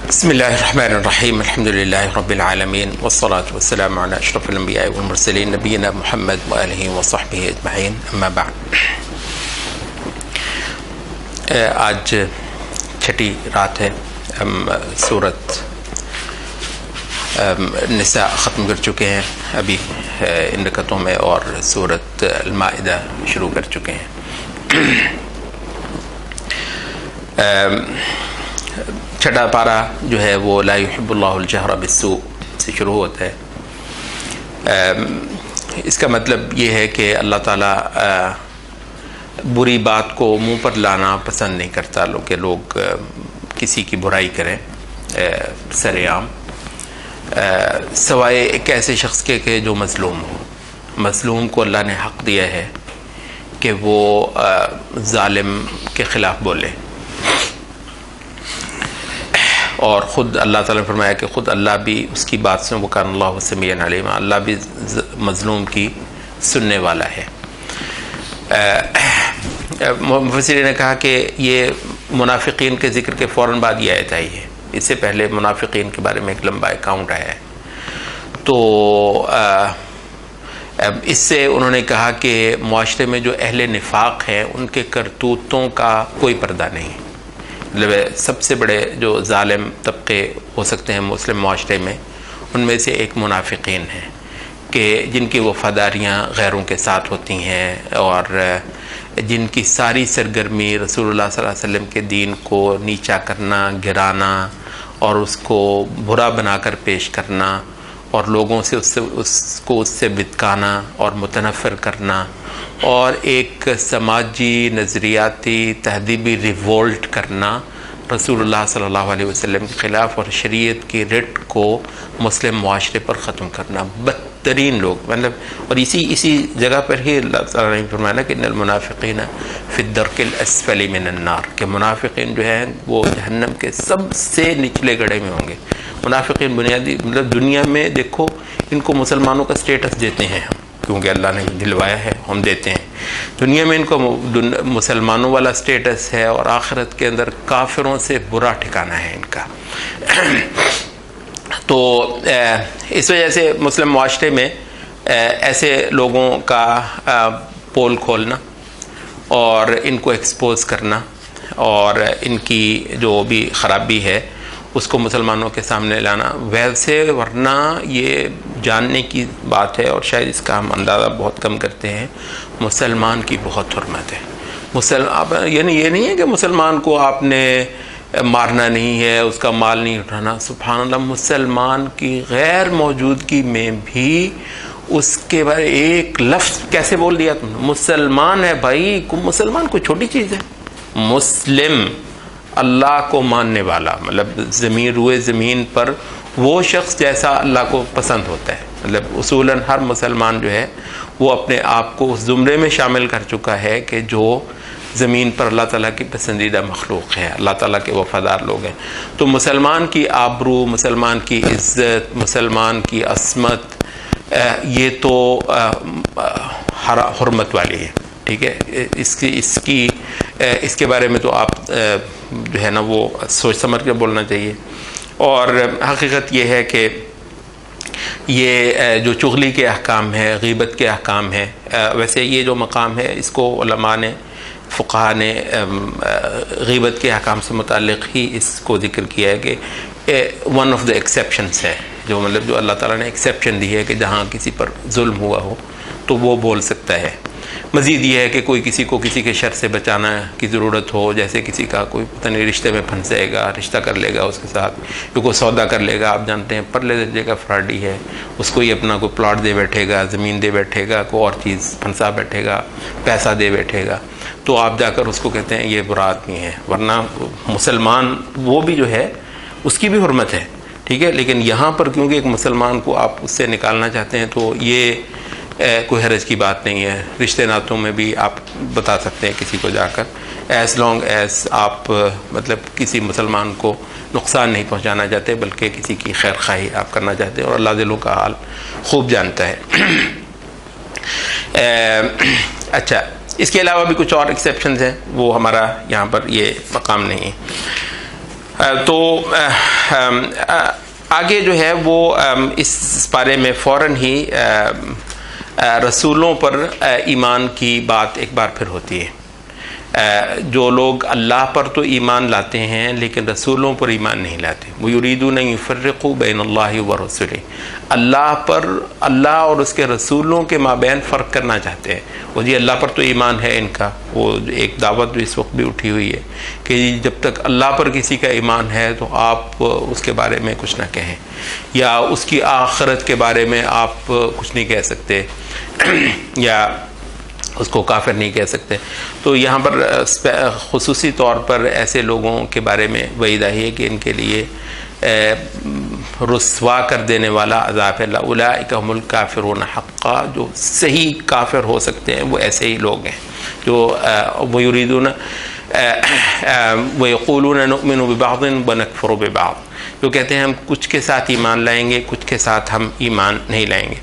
بسم الله الرحمن الرحيم الحمد لله رب العالمين والصلاة والسلام على أشرف الأنبياء والمرسلين نبينا محمد وآله وصحبه أجمعين أما بعد. آج چھٹی رات ہے. ہم سورت نساء ختم کر چکے ہیں ابھی ان رکعتوں میں اور سورت المائدہ شروع کر چکے ہیں. چھٹا پارہ جو ہے وہ لا يحب اللہ الجہر بالسوء سے شروع ہوتا ہے. اس کا مطلب یہ ہے کہ اللہ تعالیٰ بری بات کو منہ پر لانا پسند نہیں کرتا. لوگ کسی کی برائی کریں سر عام، سوائے ایک ایسے شخص کے کہ جو مظلوم ہو. مظلوم کو اللہ نے حق دیا ہے کہ وہ ظالم کے خلاف بولے، اور خود اللہ تعالیٰ نے فرمایا کہ خود اللہ بھی اس کی بات سے وکان اللہ سمیعا علیما، اللہ بھی مظلوم کی سننے والا ہے. مفسرین نے کہا کہ یہ منافقین کے ذکر کے فوراً بعد یہ آیت آئی ہے. اس سے پہلے منافقین کے بارے میں ایک لمبا اکاؤنٹ آیا ہے. تو اس سے انہوں نے کہا کہ معاشرے میں جو اہل نفاق ہیں ان کے کرتوتوں کا کوئی پردہ نہیں. سب سے بڑے جو ظالم طبقے ہو سکتے ہیں مسلم معاشرے میں، ان میں سے ایک منافقین ہیں کہ جن کی وفاداریاں غیروں کے ساتھ ہوتی ہیں اور جن کی ساری سرگرمی رسول اللہ صلی اللہ علیہ وسلم کے دین کو نیچا کرنا، گرانا اور اس کو برا بنا کر پیش کرنا اور لوگوں سے اس کو بتکانا اور متنفر کرنا اور ایک سماجی نظریاتی تہذیبی ریوولٹ کرنا رسول اللہ صلی اللہ علیہ وسلم کے خلاف اور شریعت کی رٹ کو مسلم معاشرے پر ختم کرنا. بدترین لوگ اور اسی جگہ پر ہی اللہ تعالیٰ نے فرمایا کہ ان المنافقین فی الدرک الاسفل من النار، کہ منافقین جو ہیں وہ جہنم کے سب سے نچلے گڑھے میں ہوں گے. منافقین بنیادی دنیا میں دیکھو ان کو مسلمانوں کا سٹیٹس دیتے ہیں ہم، کیونکہ اللہ نے دلوایا ہے ہم دیتے ہیں. دنیا میں ان کو مسلمانوں والا سٹیٹس ہے اور آخرت کے اندر کافروں سے برا ٹھکانہ ہے ان کا. تو اس وجہ سے مسلم معاشرے میں ایسے لوگوں کا پول کھولنا اور ان کو ایکسپوز کرنا اور ان کی جو بھی خرابی ہے اس کو مسلمانوں کے سامنے لانا، ویسے ورنہ یہ جاننے کی بات ہے اور شاید اس کا ہم اندازہ بہت کم کرتے ہیں. مسلمان کی بہت حرمت ہے. یعنی یہ نہیں ہے کہ مسلمان کو آپ نے مارنا نہیں ہے، اس کا مال نہیں اٹھانا. سبحان اللہ، مسلمان کی غیر موجودگی میں بھی اس کے بارے ایک لفظ کیسے بول دیا تم نے؟ مسلمان ہے بھائی، مسلمان کوئی چھوٹی چیز ہے. مسلم اللہ کو ماننے والا، مطلب روئے زمین پر وہ شخص جیسا اللہ کو پسند ہوتا ہے. مطلب اصولاً ہر مسلمان جو ہے وہ اپنے آپ کو اس زمرے میں شامل کر چکا ہے کہ جو زمین پر اللہ تعالیٰ کی پسندیدہ مخلوق ہے، اللہ تعالیٰ کے وفادار لوگ ہیں. تو مسلمان کی آبرو، مسلمان کی عزت، مسلمان کی عصمت، یہ تو حرمت والی ہے. ٹھیک ہے، اس کے بارے میں تو آپ جو ہے نا وہ سوچ سمجھ کے بولنا چاہیے. اور حقیقت یہ ہے کہ یہ جو چغلی کے احکام ہے، غیبت کے احکام ہے، ویسے یہ جو مقام ہے اس کو علماء نے، فقہاء نے غیبت کے احکام سے متعلق ہی اس کو ذکر کیا ہے کہ ون آف دا ایکسیپشنس ہے، جو مطلب جو اللہ تعالیٰ نے ایکسیپشن دی ہے کہ جہاں کسی پر ظلم ہوا ہو تو وہ بول سکتا ہے. مزید یہ ہے کہ کوئی کسی کو کسی کے شر سے بچانا کی ضرورت ہو، جیسے کسی کا کوئی پتہ نہیں رشتے میں پھنس جائے گا، رشتہ کر لے گا اس کے ساتھ، یا کوئی سودا کر لے گا، آپ جانتے ہیں پرلے درجے کا فراڈی ہے، اس کو ہی اپنا کوئی پلاٹ دے بیٹھے گا، زمین دے بیٹھے گا، کوئی اور چیز پھنسا بیٹھے گا، پیسہ دے بیٹھے گا، تو آپ جا کر اس کو کہتے ہیں یہ برا آدمی ہے. ورنہ مسلمان وہ بھی جو ہے اس کی بھی حرمت ہے. ٹھیک ہے، لیکن یہاں پر کیونکہ ایک مسلمان کو آپ اس سے نکالنا چاہتے ہیں تو یہ کوئی حرج کی بات نہیں ہے. رشتے ناتوں میں بھی آپ بتا سکتے ہیں کسی کو جا کر، ایز لانگ ایز آپ مطلب کسی مسلمان کو نقصان نہیں پہنچانا چاہتے بلکہ کسی کی خیر خواہی آپ کرنا چاہتے ہیں، اور اللہ دلوں کا حال خوب جانتا ہے. اچھا، اس کے علاوہ بھی کچھ اور ایکسیپشنز ہیں، وہ ہمارا یہاں پر یہ مقام نہیں ہے. تو آگے جو ہے وہ اس بارے میں فوراً ہی رسولوں پر ایمان کی بات ایک بار پھر ہوتی ہے. جو لوگ اللہ پر تو ایمان لاتے ہیں لیکن رسولوں پر ایمان نہیں لاتے. وَيُرِيدُونَ أَن يُفَرِّقُوا بَيْنَ اللَّهِ وَرُسُلِهِ، اللہ پر، اللہ اور اس کے رسولوں کے مابین فرق کرنا چاہتے ہیں. وہ جی اللہ پر تو ایمان ہے ان کا، وہ ایک دعوت اس وقت بھی اٹھی ہوئی ہے کہ جب تک اللہ پر کسی کا ایمان ہے تو آپ اس کے بارے میں کچھ نہ کہیں، یا اس کی آخرت کے بارے میں آپ کچھ نہیں کہہ سکتے یا اس کو کافر نہیں کہہ سکتے. تو یہاں پر خصوصی طور پر ایسے لوگوں کے بارے میں وعید آئی ہے کہ ان کے لیے رسوا کر دینے والا عذاب ہے. اولئک هم الکافرون حقا، جو صحیح کافر ہو سکتے ہیں وہ ایسے ہی لوگ ہیں جو ویریدون ویقولون نؤمن ببعض ونکفر ببعض، جو کہتے ہیں ہم کچھ کے ساتھ ایمان لائیں گے، کچھ کے ساتھ ہم ایمان نہیں لائیں گے.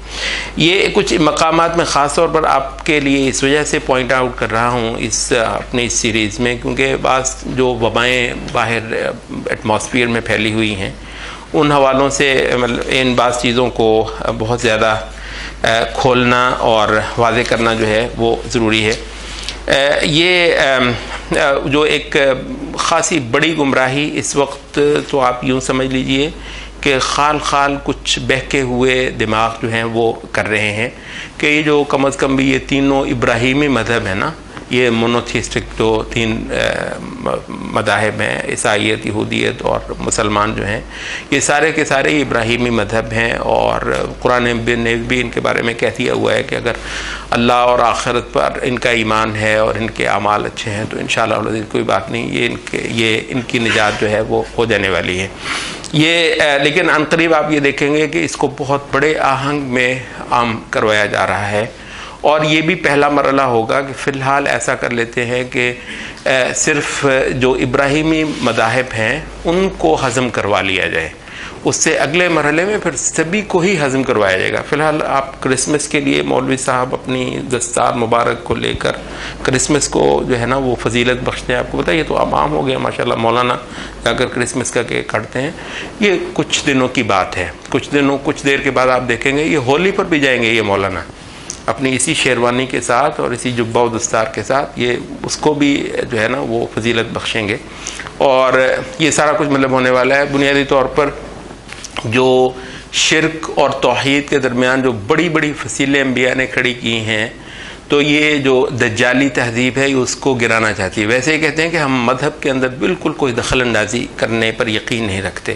یہ کچھ مقامات میں خاص طور پر آپ کے لیے اس وجہ سے پوائنٹ آؤٹ کر رہا ہوں اپنی اس سیریز میں، کیونکہ بعض جو وبائیں باہر ایٹماسفیئر میں پھیلی ہوئی ہیں ان حوالوں سے ان بعض چیزوں کو بہت زیادہ کھولنا اور واضح کرنا جو ہے وہ ضروری ہے. یہ جو ایک خاصی بڑی گمراہی اس وقت تو آپ یوں سمجھ لیجئے کہ خال خال کچھ بہکے ہوئے دماغ جو ہیں وہ کر رہے ہیں کہ یہ جو کم از کم بھی یہ تینوں ابراہیمی مذہب ہے نا، یہ مونوتھیسٹک جو تین مذاہب ہیں، عیسائیت، یہودیت اور مسلمان جو ہیں، یہ سارے کے سارے ابراہیمی مذہب ہیں. اور قرآن نے بھی ان کے بارے میں کہہ دیا ہوا ہے کہ اگر اللہ اور آخرت پر ان کا ایمان ہے اور ان کے اعمال اچھے ہیں تو انشاءاللہ کوئی بات نہیں، یہ ان کی نجات جو ہے وہ ہو جانے والی ہے. لیکن عنقریب آپ یہ دیکھیں گے کہ اس کو بہت بڑے آہنگ میں عام کروایا جا رہا ہے. اور یہ بھی پہلا مرحلہ ہوگا کہ فی الحال ایسا کر لیتے ہیں کہ صرف جو ابراہیمی مذاہب ہیں ان کو ہضم کروا لیا جائے، اس سے اگلے مرحلے میں پھر سبھی کو ہی ہضم کروایا جائے گا. فی الحال آپ کرسمس کے لیے مولوی صاحب اپنی دستار مبارک کو لے کر کرسمس کو جو ہے نا وہ فضیلت بخشتے ہیں. آپ کو پتہ ہے یہ تو عام ہو گیا ماشاءاللہ، مولانا جا کر کرسمس کا کیک کاٹتے ہیں. یہ کچھ دنوں کی بات ہے، کچھ دیر کے بعد آپ دیکھیں گے یہ ہولی پر بھی جائیں گے یہ مولانا اپنی اسی شیروانی کے ساتھ اور اسی جبہ و دستار کے ساتھ، یہ اس کو بھی جو ہے نا وہ فضیلت بخشیں گے. اور یہ سارا کچھ مطلب ہونے والا ہے. بنیادی طور پر جو شرک اور توحید کے درمیان جو بڑی بڑی فصیلیں انبیاء نے کھڑی کی ہیں، تو یہ جو دجالی تہذیب ہے یہ اس کو گرانا چاہتی ہے. ویسے ہی کہتے ہیں کہ ہم مذہب کے اندر بالکل کوئی دخل اندازی کرنے پر یقین نہیں رکھتے.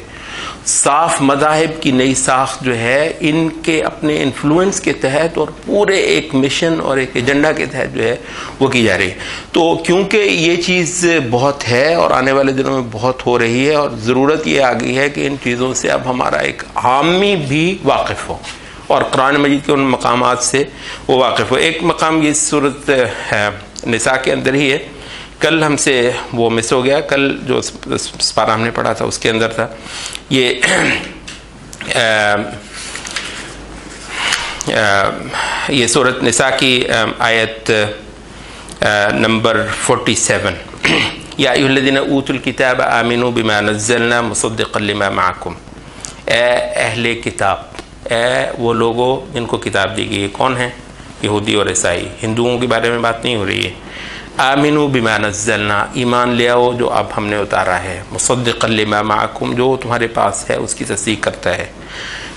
صاف مذاہب کی نئی ساخت جو ہے ان کے اپنے انفلوئنس کے تحت اور پورے ایک مشن اور ایک ایجنڈا کے تحت جو ہے وہ کی جا رہی ہے. تو کیونکہ یہ چیز بہت ہے اور آنے والے دنوں میں بہت ہو رہی ہے، اور ضرورت یہ آ گئی ہے کہ ان چیزوں سے اب ہمارا ایک عامی بھی واقف ہو اور قرآن مجید کے ان مقامات سے وہ واقف ہو. ایک مقام یہ صورت نساء کے اندر ہی ہے، کل ہم سے وہ مس ہو گیا. کل جو سپارہ ہم نے پڑھا تھا اس کے اندر تھا یہ صورت نساء کی آیت نمبر 47، یا ایھا الذین اوتوا الکتاب آمنوا بما نزلنا مصدقا لما معکم. اے اہل کتاب، اے وہ لوگوں جن کو کتاب دی گئی ہے. کون ہیں؟ یہودی اور عیسائی. ہندوؤں کے بارے میں بات نہیں ہو رہی ہے. آمنوا بما نزلنا، ایمان لے آؤ جو اب ہم نے اتارا ہے. مصدقا لما معکم، جو تمہارے پاس ہے اس کی تصدیق کرتا ہے.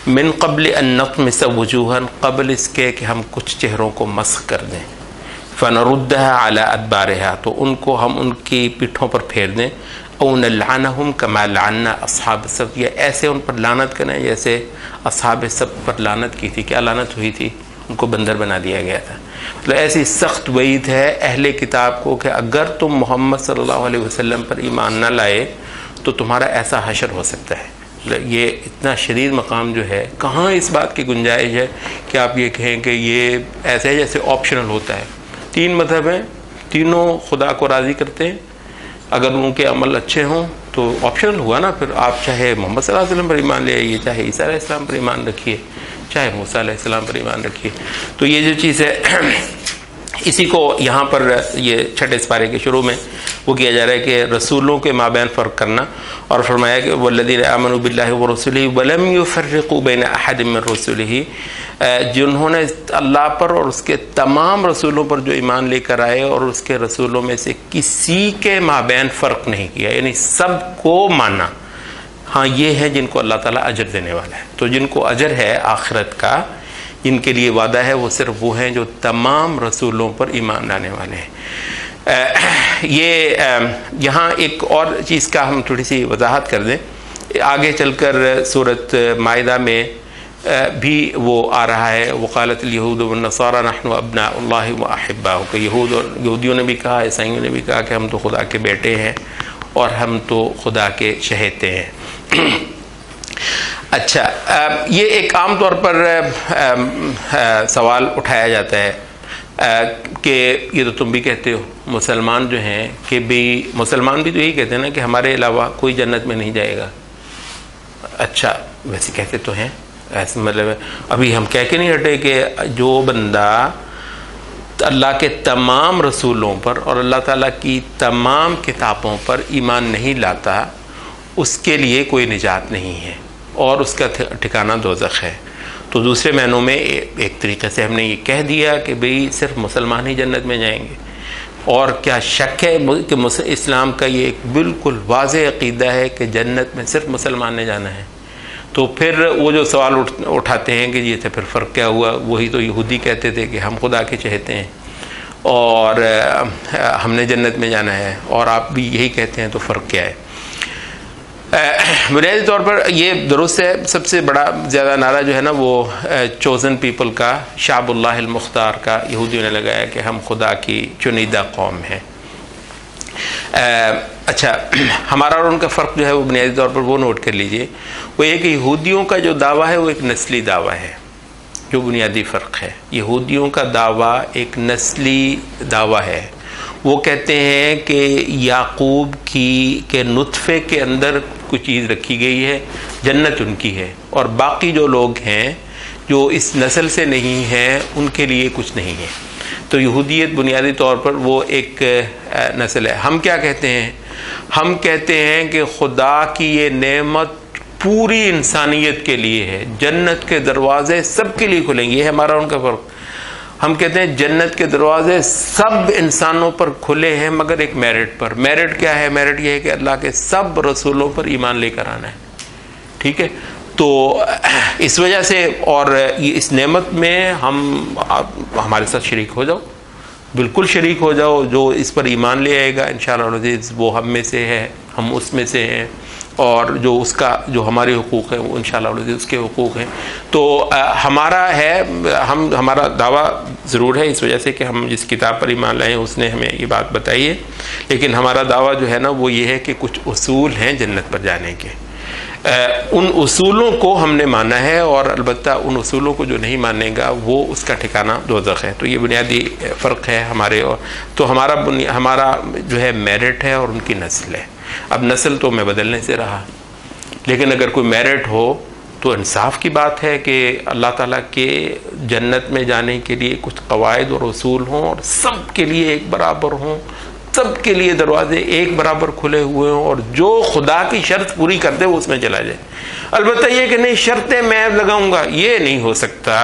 من قبل ان نطمس وجوہا، قبل اس کے کہ ہم کچھ چہروں کو مسخ کر دیں. فنردها على ادبارها، تو ان کو ہم ان کی پیٹھوں پر پھیر دیں. او نلعنهم كما لعنا اصحاب السبت، یا ایسے ان پر لعنت کریں جیسے اصحاب السبت پر لعنت کی تھی. کیا لعنت ہوئی تھی؟ ان کو بندر بنا دیا گیا تھا. مطلب ایسی سخت وعید ہے اہل کتاب کو کہ اگر تم محمد صلی اللہ علیہ وسلم پر ایمان نہ لائے تو تمہارا ایسا حشر ہو سکتا ہے. یہ اتنا شدید مقام جو ہے، کہاں اس بات کی گنجائش ہے کہ آپ یہ کہیں کہ یہ ایسے ہے جیسے آپشنل ہوتا ہے. تین مذہب ہیں، تینوں خدا کو راضی کرتے ہیں. اگر ان کے عمل اچھے ہوں تو آپشنل ہوا نا. پھر آپ چاہے محمد صلی اللہ علیہ وسلم پر ایمان لے آئیے، چاہے عیسیٰ علیہ السلام پر ایمان رکھیے، چاہے موسیٰ علیہ السلام پر ایمان رکھیے. تو یہ جو چیز ہے اسی کو یہاں پر یہ 6 سپارے کے شروع میں وہ کیا جا رہا ہے کہ رسولوں کے مابین فرق کرنا، اور فرمایا کہ والذین آمنوا باللہ ورسلہ ولم یفرقوا بین احد من رسلہ، جنہوں نے اللہ پر اور اس کے تمام رسولوں پر جو ایمان لے کر آئے اور اس کے رسولوں میں سے کسی کے مابین فرق نہیں کیا، یعنی سب کو مانا۔ ہاں یہ ہیں جن کو اللہ تعالیٰ اجر دینے والا ہے، تو جن کو اجر ہے آخرت کا، جن کے لیے وعدہ ہے، وہ صرف وہ ہیں جو تمام رسولوں پر ایمان لانے والے ہیں۔ یہاں ایک اور چیز کا ہم تھوڑی سی وضاحت کر دیں، آگے چل کر سورۃ مائدہ میں بھی وہ آ رہا ہے، وقالت الیہود والنصارى نحن ابناء اللہ واحباؤہ، کہ یہودیوں نے بھی کہا، عیسائیوں نے بھی کہا کہ ہم تو خدا کے بیٹے ہیں اور ہم تو خدا کے چہیتے ہیں۔ اچھا، یہ ایک عام طور پر سوال اٹھایا جاتا ہے کہ یہ تو تم بھی کہتے ہو، مسلمان جو ہیں کہ بھی مسلمان بھی تو یہی کہتے ہیں نا کہ ہمارے علاوہ کوئی جنت میں نہیں جائے گا۔ اچھا، ویسے کہتے تو ہیں، ایسے مطلب ابھی ہم کہہ کے نہیں ہٹے کہ جو بندہ اللہ کے تمام رسولوں پر اور اللہ تعالیٰ کی تمام کتابوں پر ایمان نہیں لاتا، اس کے لیے کوئی نجات نہیں ہے اور اس کا ٹھکانہ دوزخ ہے۔ تو دوسرے معنوں میں ایک طریقے سے ہم نے یہ کہہ دیا کہ بھئی صرف مسلمان ہی جنت میں جائیں گے، اور کیا شک ہے کہ اسلام کا یہ ایک بالکل واضح عقیدہ ہے کہ جنت میں صرف مسلمان نے جانا ہے۔ تو پھر وہ جو سوال اٹھاتے ہیں کہ یہ تو پھر فرق کیا ہوا، وہی تو یہودی کہتے تھے کہ ہم خدا کے چہیتے ہیں اور ہم نے جنت میں جانا ہے، اور آپ بھی یہی کہتے ہیں، تو فرق کیا ہے؟ بنیادی طور پر یہ درست ہے، سب سے بڑا زیادہ نعرہ جو ہے نا وہ چوزن پیپل کا، شعب اللہ المختار کا یہودیوں نے لگایا کہ ہم خدا کی چنیدہ قوم ہیں۔ اچھا، ہمارا اور ان کا فرق جو ہے وہ بنیادی طور پر وہ نوٹ کر لیجئے، وہ یہ کہ یہودیوں کا جو دعویٰ ہے وہ ایک نسلی دعویٰ ہے، جو بنیادی فرق ہے۔ یہودیوں کا دعویٰ ایک نسلی دعویٰ ہے، وہ کہتے ہیں کہ یعقوب کے نطفے کے اندر کوئی چیز رکھی گئی ہے، جنت ان کی ہے، اور باقی جو لوگ ہیں جو اس نسل سے نہیں ہیں ان کے لیے کچھ نہیں ہے۔ تو یہودیت بنیادی طور پر وہ ایک نسل ہے۔ ہم کیا کہتے ہیں؟ ہم کہتے ہیں کہ خدا کی یہ نعمت پوری انسانیت کے لیے ہے، جنت کے دروازے سب کے لیے کھلیں گے، یہ ہے ہمارا ان کا فرق۔ ہم کہتے ہیں جنت کے دروازے سب انسانوں پر کھلے ہیں مگر ایک میرٹ پر۔ میرٹ کیا ہے؟ میرٹ یہ ہے کہ اللہ کے سب رسولوں پر ایمان لے کر آنا ہے، ٹھیک ہے؟ تو اس وجہ سے اور اس نعمت میں ہمارے ساتھ شریک ہو جاؤ، بالکل شریک ہو جاؤ۔ جو اس پر ایمان لے آئے گا انشاءاللہ العزیز وہ ہم میں سے ہے، ہم اس میں سے ہیں، اور جو ہمارے حقوق ہیں وہ انشاءاللہ العزیز اس کے حقوق ہیں۔ تو ہمارا ہے، ہمارا دعویٰ ضرور ہے اس وجہ سے کہ ہم جس کتاب پر ایمان لائے ہیں اس نے ہمیں یہ بات بتائی ہے، لیکن ہمارا دعویٰ جو ہے نا وہ یہ ہے کہ کچھ اصول ہیں جنت پر جانے کے، ان اصولوں کو ہم نے مانا ہے، اور البتہ ان اصولوں کو جو نہیں مانے گا وہ اس کا ٹھکانہ دوزخ ہے۔ تو یہ بنیادی فرق ہے ہمارے اور تو ہمارا جو ہے میرٹ ہے اور ان کی نسل ہے۔ اب نسل تو میں بدلنے سے رہا، لیکن اگر کوئی میرٹ ہو تو انصاف کی بات ہے کہ اللہ تعالیٰ کے جنت میں جانے کے لیے کچھ قواعد اور اصول ہوں اور سب کے لیے ایک برابر ہوں، سب کے لیے دروازے ایک برابر کھلے ہوئے ہوں، اور جو خدا کی شرط پوری کر دے وہ اس میں چلا جائے۔ البتہ یہ کہ نہیں شرطیں میں لگاؤں گا، یہ نہیں ہو سکتا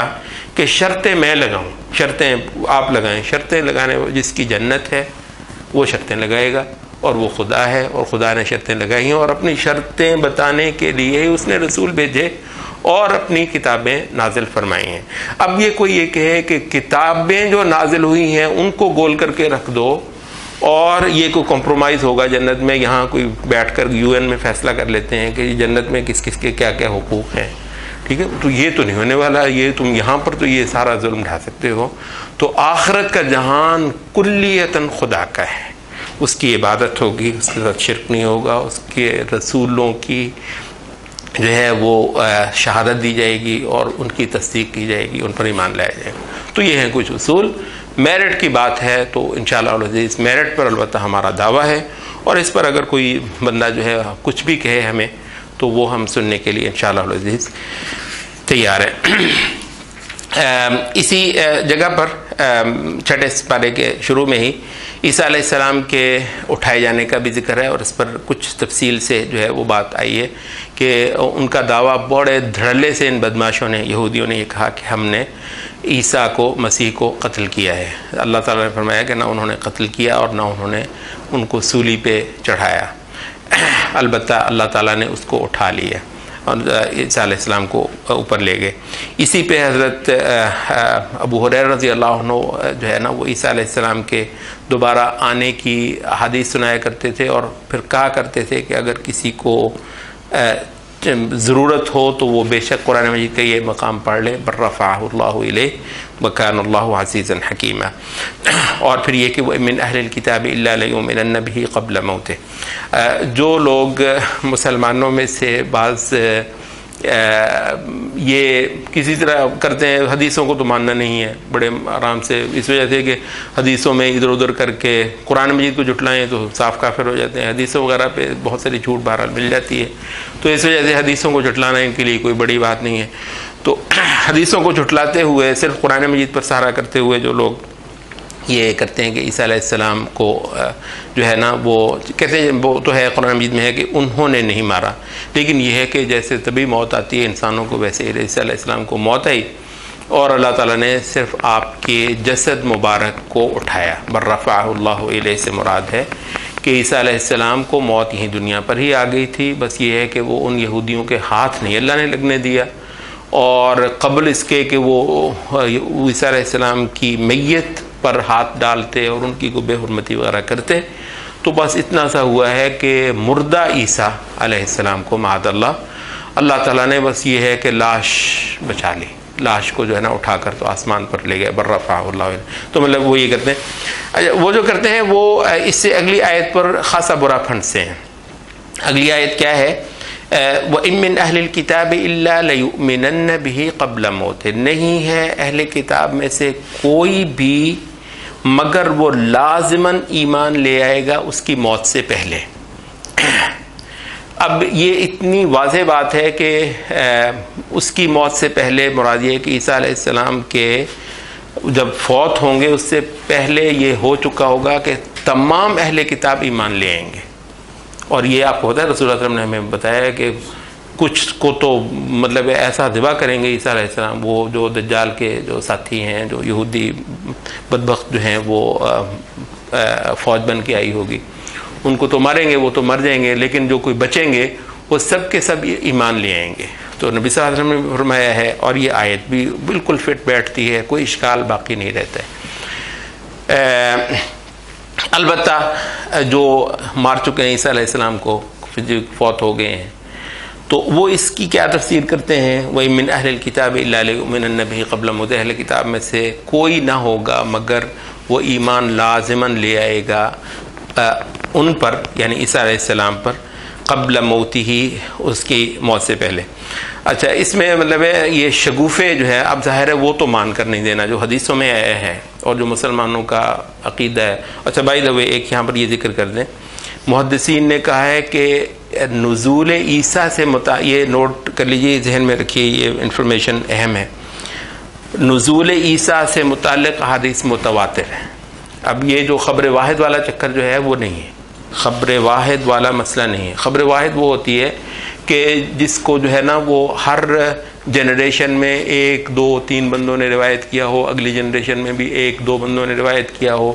کہ شرطیں میں لگاؤں، شرطیں آپ لگائیں۔ شرطیں لگانے جس کی جنت ہے وہ شرطیں لگائے گا، اور وہ خدا ہے، اور خدا نے شرطیں لگائی ہیں، اور اپنی شرطیں بتانے کے لیے اس نے رسول بھیجے اور اپنی کتابیں نازل فرمائی ہیں۔ اب یہ کوئی یہ کہے کہ کتابیں جو نازل ہوئی ہیں ان کو گول کر کے رکھ دو اور یہ کوئی کمپرومائز ہوگا جنت میں، یہاں کوئی بیٹھ کر UN میں فیصلہ کر لیتے ہیں کہ جنت میں کس کس کے کیا کیا حقوق ہیں، ٹھیک ہے؟ تو یہ تو نہیں ہونے والا، یہ تم یہاں پر تو یہ سارا ظلم ڈھا سکتے ہو۔ تو آخرت کا جہان کلیتاً خدا کا ہے، اس کی عبادت ہوگی، اس کے ساتھ شرک نہیں ہوگا، اس کے رسولوں کی جو ہے وہ شہادت دی جائے گی اور ان کی تصدیق کی جائے گی، ان پر ایمان لایا جائے گا۔ تو یہ ہیں کچھ اصول۔ میرٹ کی بات ہے تو انشاءاللہ العزیز میرٹ پر البتہ ہمارا دعویٰ ہے، اور اس پر اگر کوئی بندہ جو ہے کچھ بھی کہے ہمیں تو وہ ہم سننے کے لیے انشاءاللہ العزیز تیار ہے۔ اسی جگہ پر چھٹے سپارے کے شروع میں ہی عیسیٰ علیہ السلام کے اٹھائے جانے کا بھی ذکر ہے، اور اس پر کچھ تفصیل سے جو ہے وہ بات آئی ہے کہ ان کا دعویٰ بڑے دھڑلے سے ان بدماشوں نے، یہودیوں نے یہ کہا کہ ہم نے عیسیٰ کو، مسیح کو قتل کیا ہے۔ اللہ تعالیٰ نے فرمایا کہ نہ انہوں نے قتل کیا اور نہ انہوں نے ان کو سولی پہ چڑھایا، البتہ اللہ تعالیٰ نے اس کو اٹھا لیا اور عیسیٰ علیہ السلام کو اوپر لے گئے۔ اسی پہ حضرت ابو ہریرہ رضی اللہ عنہ جو ہے نا وہ عیسیٰ علیہ السلام کے دوبارہ آنے کی حدیث سنایا کرتے تھے، اور پھر کہا کرتے تھے کہ اگر کسی کو ضرورت ہو تو وہ بے شک قرآن مجید کا یہ مقام پڑھ لے، بل رفعہ اللہ الیہ وکان اللہ عزیزا حکیما۔ اور پھر یہ کہ وہ من اہل الکتاب الا لیؤمنن بہ قبل موتہ، جو لوگ مسلمانوں میں سے بعض یہ کسی طرح کرتے ہیں، حدیثوں کو تو ماننا نہیں ہے بڑے آرام سے، اس وجہ سے کہ حدیثوں میں ادھر ادھر کر کے قرآن مجید کو جھٹلائیں تو صاف کافر ہو جاتے ہیں، حدیثوں وغیرہ پہ بہت ساری جھوٹ بہرحال مل جاتی ہے، تو اس وجہ سے حدیثوں کو جھٹلانا ان کے لیے کوئی بڑی بات نہیں ہے۔ تو حدیثوں کو جھٹلاتے ہوئے صرف قرآن مجید پر سہارا کرتے ہوئے جو لوگ یہ کرتے ہیں کہ عیسیٰ علیہ السلام کو جو ہے نا وہ کہتے ہیں، وہ تو ہے قرآن مجید میں ہے کہ انہوں نے نہیں مارا، لیکن یہ ہے کہ جیسے طبی موت آتی ہے انسانوں کو ویسے عیسیٰ علیہ السلام کو موت آئی، اور اللہ تعالیٰ نے صرف آپ کے جسد مبارک کو اٹھایا۔ بل رفعہ اللہ الیہ سے مراد ہے کہ عیسیٰ علیہ السلام کو موت یہیں دنیا پر ہی آ گئی تھی، بس یہ ہے کہ وہ ان یہودیوں کے ہاتھ نہیں اللہ نے لگنے دیا، اور قبل اس کے کہ وہ عیسیٰ علیہ السلام کی میت پر ہاتھ ڈالتے اور ان کی کو بے حرمتی وغیرہ کرتے، تو بس اتنا سا ہوا ہے کہ مردہ عیسیٰ علیہ السلام کو معاذ اللہ تعالیٰ نے بس یہ ہے کہ لاش بچا لی، لاش کو جو ہے نا اٹھا کر تو آسمان پر لے گئے، بل رفعہ اللہ۔ تو مطلب وہ یہ کرتے ہیں، وہ جو کرتے ہیں وہ اس سے اگلی آیت پر خاصا برا پھنستے ہیں۔ اگلی آیت کیا ہے؟ وَإِن مِّنْ أَهْلِ الْكِتَابِ إِلَّا لَيُؤْمِنَنَّ بِهِ قَبْلَ مَوْتِهِ، نہیں ہے اہل کتاب میں سے کوئی بھی مگر وہ لازماً ایمان لے آئے گا اس کی موت سے پہلے۔ اب یہ اتنی واضح بات ہے کہ اس کی موت سے پہلے مراد یہ ہے کہ عیسیٰ علیہ السلام کے جب فوت ہوں گے اس سے پہلے یہ ہو چکا ہوگا کہ تمام اہل کتاب ایمان لے آئیں گے، اور یہ آپ کو پتہ ہے رسول اللہ صلی اللہ علیہ وسلم نے ہمیں بتایا کہ کچھ کو تو مطلب ایسا ذبح کریں گے عیسیٰ علیہ السلام، وہ جو دجال کے جو ساتھی ہیں، جو یہودی بدبخت جو ہیں وہ فوج بن کے آئی ہوگی، ان کو تو ماریں گے، وہ تو مر جائیں گے، لیکن جو کوئی بچیں گے وہ سب کے سب ایمان لے آئیں گے۔ تو نبی صلی اللہ علیہ وسلم نے فرمایا ہے، اور یہ آیت بھی بالکل فٹ بیٹھتی ہے، کوئی اشکال باقی نہیں رہتا ہے۔ البتہ جو مار چکے ہیں عیسیٰ علیہ السلام کو، فوت ہو گئے ہیں، تو وہ اس کی کیا تفسیر کرتے ہیں؟ وَإِن مِّنْ أَهْلِ الْكِتَابِ إِلَّا لَيُؤْمِنَنَّ بِهِ قَبْلَ مَوْتِهِ، اہل کتاب میں سے کوئی نہ ہوگا مگر وہ ایمان لازماً لے آئے گا ان پر، یعنی عیسیٰ علیہ السلام پر، قبل موتہ، اس کی موت سے پہلے۔ اچھا، اس میں مطلب ہے یہ شگوفے جو ہے، اب ظاہر ہے وہ تو مان کر نہیں دینا جو حدیثوں میں آیا ہے اور جو مسلمانوں کا عقیدہ ہے۔ اچھا بائی دا وے ایک یہاں پر یہ ذکر کر دیں، محدثین نے کہا ہے کہ نزول عیسیٰ سے یہ نوٹ کر لیجیے، ذہن میں رکھیے، یہ انفارمیشن اہم ہے، نزول عیسیٰ سے متعلق احادیث متواتر ہے۔ اب یہ جو خبر واحد والا چکر جو ہے وہ نہیں ہے، خبر واحد والا مسئلہ نہیں ہے۔ خبر واحد وہ ہوتی ہے کہ جس کو جو ہے نا وہ ہر جنریشن میں 1 2 3 بندوں نے روایت کیا ہو، اگلی جنریشن میں بھی 1 2 بندوں نے روایت کیا ہو،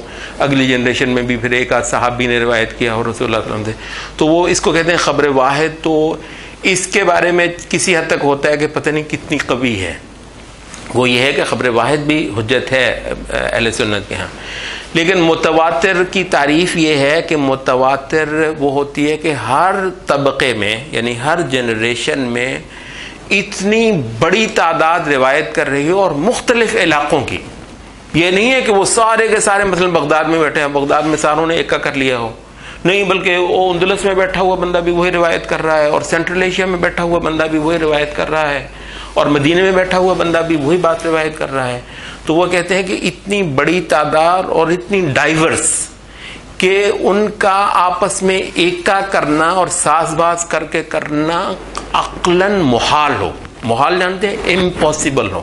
اگلی جنریشن میں بھی پھر ایک آدھ صحابی نے روایت کیا ہو رسول اللہ صلی اللہ علیہ وسلم سے، تو وہ اس کو کہتے ہیں خبر واحد۔ تو اس کے بارے میں کسی حد تک ہوتا ہے کہ پتہ نہیں کتنی قوی ہے، وہ یہ ہے کہ خبر واحد بھی حجت ہے اہل سنت کے ہاں، لیکن متواتر کی تعریف یہ ہے کہ متواتر وہ ہوتی ہے کہ ہر طبقے میں، یعنی ہر جنریشن میں اتنی بڑی تعداد روایت کر رہی ہو اور مختلف علاقوں کی، یہ نہیں ہے کہ وہ سارے کے سارے مثلا بغداد میں بیٹھے ہیں، بغداد میں ساروں نے ایکا کر لیا ہو، نہیں، بلکہ وہ اندلس میں بیٹھا ہوا بندہ بھی وہی روایت کر رہا ہے، اور سینٹرل ایشیا میں بیٹھا ہوا بندہ بھی وہی روایت کر رہا ہے، اور مدینے میں بیٹھا ہوا بندہ بھی وہی بات روایت کر رہا ہے۔ تو وہ کہتے ہیں کہ اتنی بڑی تعداد اور اتنی ڈائیورس کہ ان کا آپس میں ایکا کرنا اور ساز باز کر کے کرنا عقلاً محال ہو، محال جانتے ہیں، امپاسبل ہو،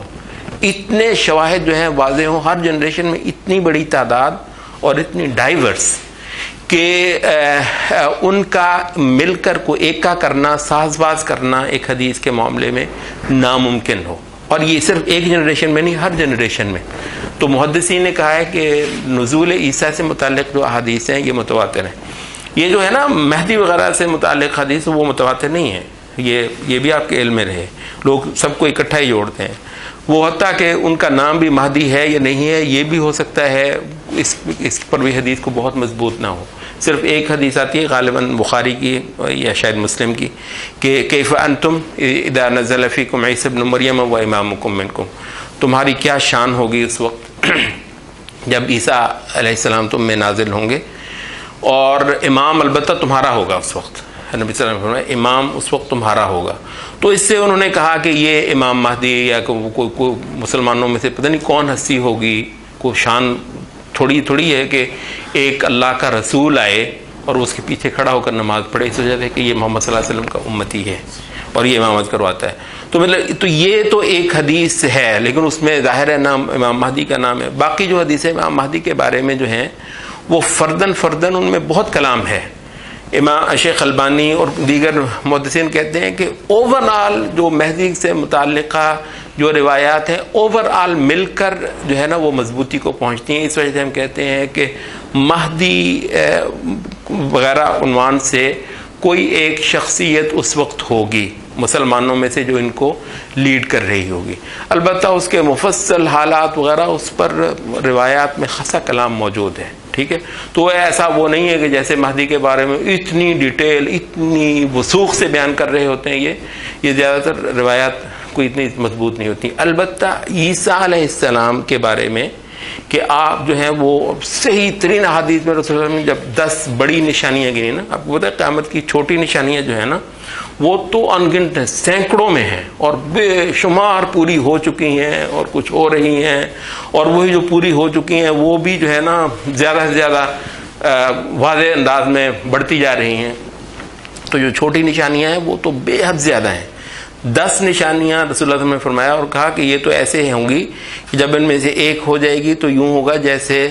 اتنے شواہد جو ہیں واضح ہوں، ہر جنریشن میں اتنی بڑی تعداد اور اتنی ڈائیورس کہ ان کا مل کر کو ایک کا کرنا، ساز باز کرنا ایک حدیث کے معاملے میں ناممکن ہو، اور یہ صرف ایک جنریشن میں نہیں، ہر جنریشن میں۔ تو محدثین نے کہا ہے کہ نزول عیسیٰ سے متعلق جو احادیث ہیں یہ متواتر ہیں۔ یہ جو ہے نا مہدی وغیرہ سے متعلق حدیث وہ متواتر نہیں ہے، یہ بھی آپ کے علم میں رہے، لوگ سب کو اکٹھا ہی جوڑتے ہیں۔ وہ حتیٰ کہ ان کا نام بھی مہدی ہے یا نہیں ہے یہ بھی ہو سکتا ہے، اس پر بھی حدیث کو بہت مضبوط نہ ہو۔ صرف ایک حدیث آتی ہے غالباً بخاری کی یا شاید مسلم کی کہ کیف انتم اذا نزل فیکم عیسی ابن مریم و امامکم منکم، تمہاری کیا شان ہوگی اس وقت جب عیسیٰ علیہ السلام تم میں نازل ہوں گے، اور امام البتہ تمہارا ہوگا اس وقت، نبی صلی اللہ علیہ وسلم امام اس وقت تمہارا ہوگا۔ تو اس سے انہوں نے کہا کہ یہ امام مہدی یا کوئی مسلمانوں میں سے پتہ نہیں کون ہستی ہوگی، کوئی شان تھوڑی ہے کہ ایک اللہ کا رسول آئے اور اس کے پیچھے کھڑا ہو کر نماز پڑھے، اس وجہ سے کہ یہ محمد صلی اللہ علیہ وسلم کا امتی ہے اور یہ امامت کرواتا ہے۔ تو مطلب تو یہ تو ایک حدیث ہے، لیکن اس میں ظاہر ہے نام امام مہدی کا نام ہے۔ باقی جو حدیث ہے امام مہدی کے بارے میں جو ہیں وہ فردن ان میں بہت کلام ہے۔ امام شیخ البانی اور دیگر محدثین کہتے ہیں کہ اوور آل جو مہدی سے متعلقہ جو روایات ہیں اوور آل مل کر جو ہے نا وہ مضبوطی کو پہنچتی ہیں۔ اس وجہ سے ہم کہتے ہیں کہ مہدی وغیرہ عنوان سے کوئی ایک شخصیت اس وقت ہوگی مسلمانوں میں سے جو ان کو لیڈ کر رہی ہوگی۔ البتہ اس کے مفصل حالات وغیرہ اس پر روایات میں خاصا کلام موجود ہے، ٹھیک ہے۔ تو ایسا وہ نہیں ہے کہ جیسے مہدی کے بارے میں اتنی ڈیٹیل اتنی وثوق سے بیان کر رہے ہوتے ہیں، یہ زیادہ تر روایات کوئی اتنی مضبوط نہیں ہوتی۔ البتہ عیسیٰ علیہ السلام کے بارے میں کہ آپ جو ہیں وہ صحیح ترین احادیث میں رسول اللہ نے جب 10 بڑی نشانیاں گنی نا، آپ کو پتہ ہے قیامت کی چھوٹی نشانیاں جو ہیں نا وہ تو انگنت ہیں، سینکڑوں میں ہیں اور بے شمار پوری ہو چکی ہیں اور کچھ ہو رہی ہیں، اور وہی جو پوری ہو چکی ہیں وہ بھی جو ہے نا زیادہ سے زیادہ واضح انداز میں بڑھتی جا رہی ہیں۔ تو جو چھوٹی نشانیاں ہیں وہ تو بے حد زیادہ ہیں۔ 10 نشانیاں رسول اللہ صلی اللہ علیہ وسلم نے فرمایا اور کہا کہ یہ تو ایسے ہوں گی کہ جب ان میں سے ایک ہو جائے گی تو یوں ہوگا جیسے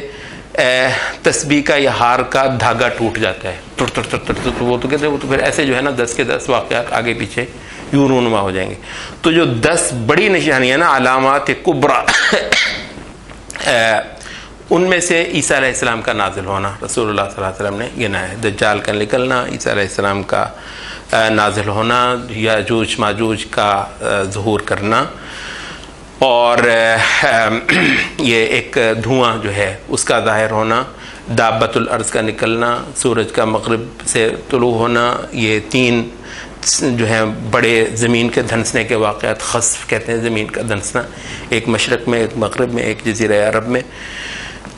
تسبیح کا یا ہار کا دھاگا ٹوٹ جاتا ہے، تو وہ تو کہتے ہیں وہ تو پھر ایسے جو ہے نا 10 کے 10 واقعات آگے پیچھے یوں رونما ہو جائیں گے۔ تو جو 10 بڑی نشانیاں نا علامات کبریٰ ان میں سے عیسیٰ علیہ السلام کا نازل ہونا رسول اللہ صلی اللہ علیہ وسلم نے گنا ہے۔ دجال کا نکلنا، عیسیٰ علیہ السلام کا نازل ہونا، یاجوج ماجوج کا ظہور کرنا، اور یہ ایک دھواں جو ہے اس کا ظاہر ہونا، دابۃ الارض کا نکلنا، سورج کا مغرب سے طلوع ہونا، یہ 3 جو ہیں بڑے زمین کے دھنسنے کے واقعات، خسف کہتے ہیں زمین کا دھنسنا، ایک مشرق میں ایک مغرب میں ایک جزیرہ عرب میں،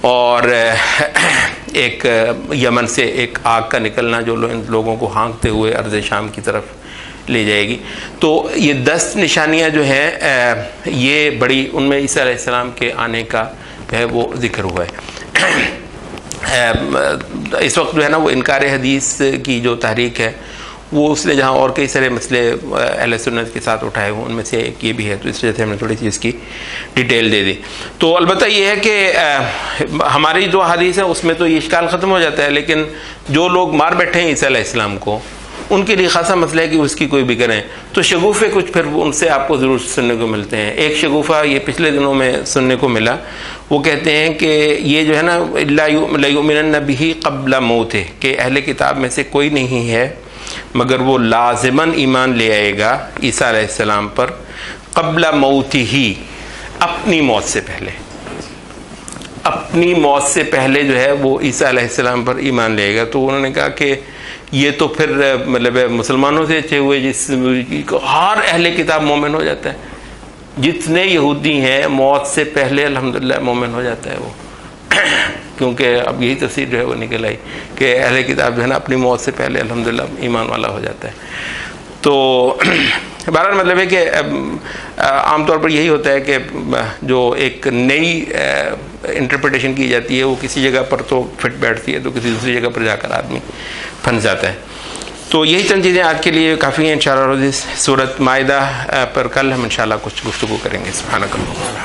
اور ایک یمن سے ایک آگ کا نکلنا جو لوگوں کو ہانکتے ہوئے ارض شام کی طرف لے جائے گی۔ تو یہ 10 نشانیاں جو ہیں یہ بڑی، ان میں عیسیٰ علیہ السلام کے آنے کا جو ہے وہ ذکر ہوا ہے۔ اس وقت جو ہے نا وہ انکار حدیث کی جو تحریک ہے وہ اس نے جہاں اور کئی سارے مسئلے اہل سنت کے ساتھ اٹھائے ہوئے ان میں سے ایک یہ بھی ہے، تو اس وجہ سے ہم نے تھوڑی سی اس کی ڈیٹیل دے دی۔ تو البتہ یہ ہے کہ ہماری جو حدیث ہے اس میں تو یہ اشکال ختم ہو جاتا ہے، لیکن جو لوگ مار بیٹھے ہیں عیسیٰ علیہ السلام کو ان کے لیے خاصا مسئلہ ہے کہ اس کی کوئی بھی کریں، تو شگوفے کچھ پھر ان سے آپ کو ضرور سننے کو ملتے ہیں۔ ایک شگوفہ یہ پچھلے دنوں میں سننے کو ملا، وہ کہتے ہیں کہ یہ جو ہے نا لَيُؤْمِنَنَّ بِهِ قَبْلَ مَوْتِهِ، کہ اہل کتاب میں سے کوئی نہیں ہے مگر وہ لازماً ایمان لے آئے گا عیسیٰ علیہ السلام پر قبل موتہ، اپنی موت سے پہلے، اپنی موت سے پہلے جو ہے وہ عیسیٰ علیہ السلام پر ایمان لے آئے گا۔ تو انہوں نے کہا کہ یہ تو پھر مطلب مسلمانوں سے اچھے ہوئے جس ہر اہل کتاب مومن ہو جاتا ہے، جتنے یہودی ہیں موت سے پہلے الحمدللہ مومن ہو جاتا ہے وہ، کیونکہ اب یہی تفسیر جو ہے وہ نکل آئی کہ اہل کتاب جو ہے نا اپنی موت سے پہلے الحمدللہ ایمان والا ہو جاتا ہے۔ تو بہرحال مطلب ہے کہ عام طور پر یہی ہوتا ہے کہ جو ایک نئی انٹرپریٹیشن کی جاتی ہے وہ کسی جگہ پر تو فٹ بیٹھتی ہے تو کسی دوسری جگہ پر جا کر آدمی پھنس جاتا ہے۔ تو یہی چند چیزیں آج کے لیے کافی ہیں، انشاءاللہ روز سورۃ مائدہ پر کل ہم انشاءاللہ کچھ گفتگو کریں گے۔ سبحانک اللہم